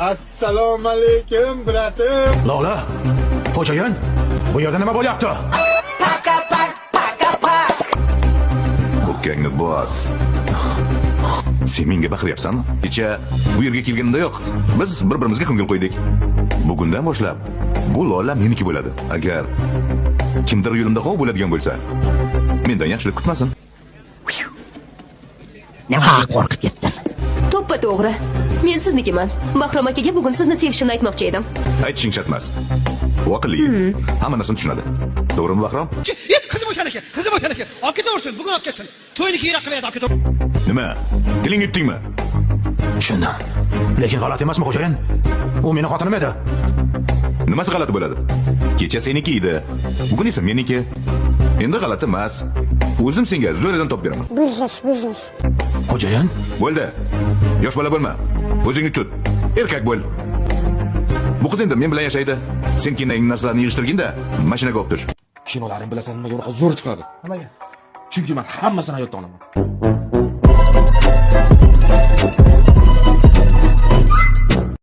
Assalomu alaykum, bratim. Lola, xo'jayin, bu yerda nima bo'lyapti? Ko'kkangni bos. Sen menga baqiryapsanmi? Kecha bu yerga kelganimda yo'q. Biz bir-birimizga ko'ngil qo'ydik. Bugundan boshlab bu Lola meniki bo'ladi. Agar kimdir yo'limda qov bo'ladigan bo'lsa, mendan yaxshilik kutmasin. Ha, qo'rqib ketdim. To'ppa to'g'ri. Men siznikiman. Bahrom akaga bugun sizni sevishimni aytmoqchi edim. Aytishing shart emas. U aqlli. Hamma narsani tushunadi. To'g'rimi, Bahrom? Qizim o'shan aka, qizim o'shan aka. Olib ketaversin, bugun olib ketsin. To'yni keyinroq qilaydi, olib ketaver. Nima? Tiling yutdingmi? Tushundim. Lekin g'alati emasmi, xo'jayin? U meni xotinim edi. Nimasi g'alati bo'ladi? Kecha seniki edi. Bugun esa meniki. Endi g'alati emas. O'zim senga zo'ridan top beraman. Biznes. Xo'jayin, Bo'ldi. Yosh bola bo'lma. O'zingni tut. Erkak bo'l. Bu qiz endi men bilan yashaydi. Sen keyin narsalarni yig'ishtirginda mashinaga olib tush. Kinolaring bilasan nimaga unaqa zo'r chiqadi? Nimaga? Chunki men hammasini hayotda olaman.